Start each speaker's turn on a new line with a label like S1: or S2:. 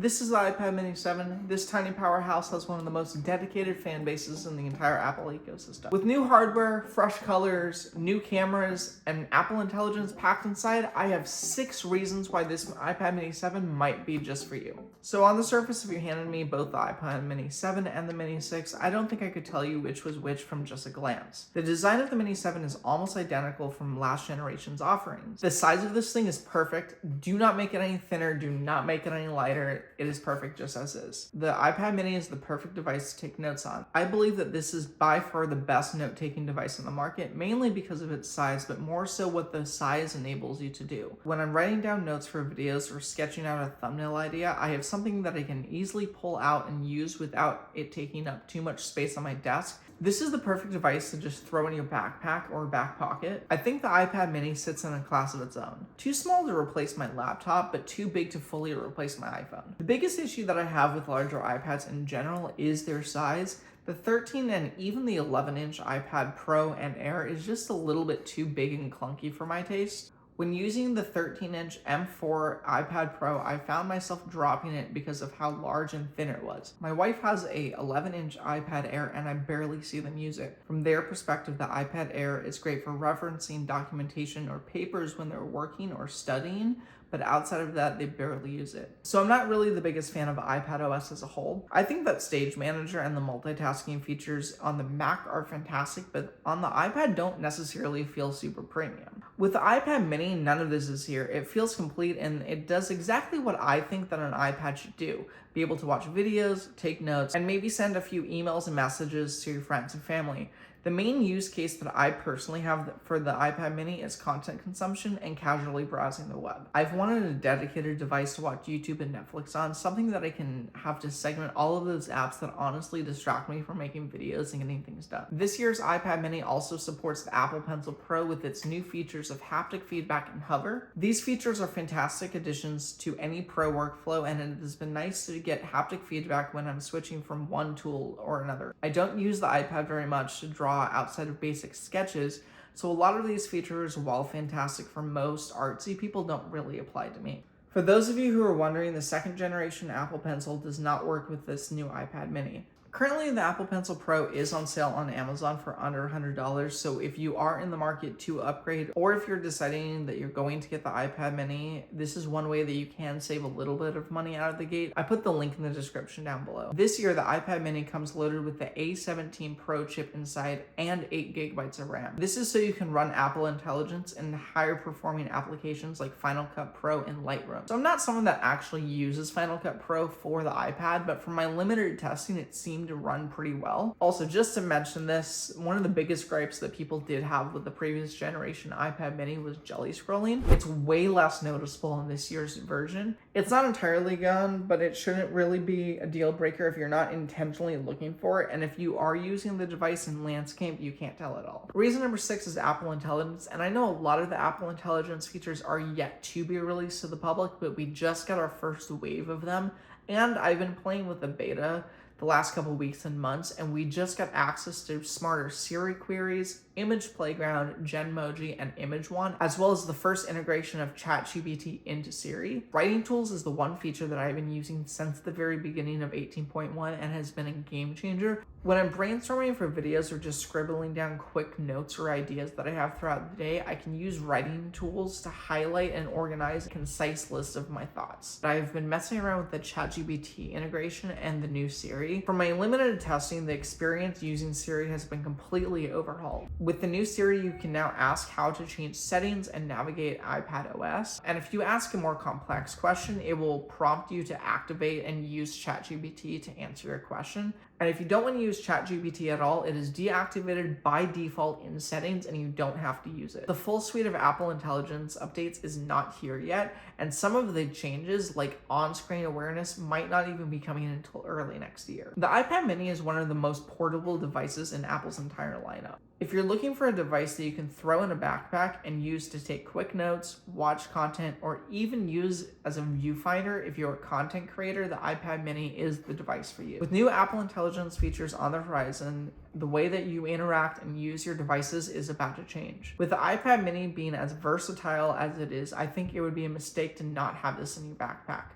S1: This is the iPad mini 7. This tiny powerhouse has one of the most dedicated fan bases in the entire Apple ecosystem. With new hardware, fresh colors, new cameras, and Apple Intelligence packed inside, I have 6 reasons why this iPad mini 7 might be just for you. So on the surface, if you handed me both the iPad mini 7 and the mini 6, I don't think I could tell you which was which from just a glance. The design of the mini 7 is almost identical from last generation's offerings. The size of this thing is perfect. Do not make it any thinner, do not make it any lighter. It is perfect just as is. The iPad mini is the perfect device to take notes on. I believe that this is by far the best note-taking device on the market, mainly because of its size, but more so what the size enables you to do. When I'm writing down notes for videos or sketching out a thumbnail idea, I have something that I can easily pull out and use without it taking up too much space on my desk. This is the perfect device to just throw in your backpack or back pocket. I think the iPad mini sits in a class of its own. Too small to replace my laptop, but too big to fully replace my iPhone. The biggest issue that I have with larger iPads in general is their size. The 13 and even the 11-inch iPad Pro and Air is just a little bit too big and clunky for my taste. When using the 13-inch M4 iPad Pro, I found myself dropping it because of how large and thin it was. My wife has a 11-inch iPad Air and I barely see them use it. From their perspective, the iPad Air is great for referencing documentation or papers when they're working or studying, but outside of that, they barely use it. So I'm not really the biggest fan of iPad OS as a whole. I think that Stage Manager and the multitasking features on the Mac are fantastic, but on the iPad don't necessarily feel super premium. With the iPad mini, none of this is here. It feels complete and it does exactly what I think that an iPad should do. Be able to watch videos, take notes, and maybe send a few emails and messages to your friends and family. The main use case that I personally have for the iPad mini is content consumption and casually browsing the web. I've wanted a dedicated device to watch YouTube and Netflix on, something that I can have to segment all of those apps that honestly distract me from making videos and getting things done. This year's iPad mini also supports the Apple Pencil Pro with its new features of haptic feedback and hover. These features are fantastic additions to any pro workflow, and it has been nice to get haptic feedback when I'm switching from one tool or another. I don't use the iPad very much to draw outside of basic sketches, so a lot of these features, while fantastic for most artsy people, don't really apply to me. For those of you who are wondering, the 2nd generation Apple Pencil does not work with this new iPad mini. Currently, the Apple Pencil Pro is on sale on Amazon for under $100, so if you are in the market to upgrade, or if you're deciding that you're going to get the iPad mini, this is one way that you can save a little bit of money out of the gate. I put the link in the description down below. This year, the iPad mini comes loaded with the A17 Pro chip inside and 8 GB of RAM. This is so you can run Apple Intelligence in higher performing applications like Final Cut Pro and Lightroom. So I'm not someone that actually uses Final Cut Pro for the iPad, but from my limited testing, it seemed to run pretty well. Also, just to mention this, one of the biggest gripes that people did have with the previous generation iPad mini was jelly scrolling. It's way less noticeable in this year's version. It's not entirely gone, but it shouldn't really be a deal breaker if you're not intentionally looking for it, and if you are using the device in landscape, you can't tell at all. Reason number 6 is Apple Intelligence, and I know a lot of the Apple Intelligence features are yet to be released to the public, but we just got our first wave of them, and I've been playing with the beta the last couple weeks and months, and we just got access to smarter Siri queries, Image Playground, Genmoji, and Image Wand, as well as the first integration of ChatGPT into Siri. Writing tools is the one feature that I've been using since the very beginning of 18.1 and has been a game changer. When I'm brainstorming for videos or just scribbling down quick notes or ideas that I have throughout the day, I can use writing tools to highlight and organize a concise list of my thoughts. I've been messing around with the ChatGPT integration and the new Siri. For my limited testing, the experience using Siri has been completely overhauled. With the new Siri, you can now ask how to change settings and navigate iPad OS. And if you ask a more complex question, it will prompt you to activate and use ChatGPT to answer your question. And if you don't want to use ChatGPT at all, it is deactivated by default in settings and you don't have to use it. The full suite of Apple Intelligence updates is not here yet, and some of the changes, like on-screen awareness, might not even be coming until early next year. The iPad mini is one of the most portable devices in Apple's entire lineup. If you're looking for a device that you can throw in a backpack and use to take quick notes, watch content, or even use as a viewfinder if you're a content creator, the iPad mini is the device for you. With new Apple Intelligence features on the horizon, the way that you interact and use your devices is about to change. With the iPad mini being as versatile as it is, I think it would be a mistake to not have this in your backpack.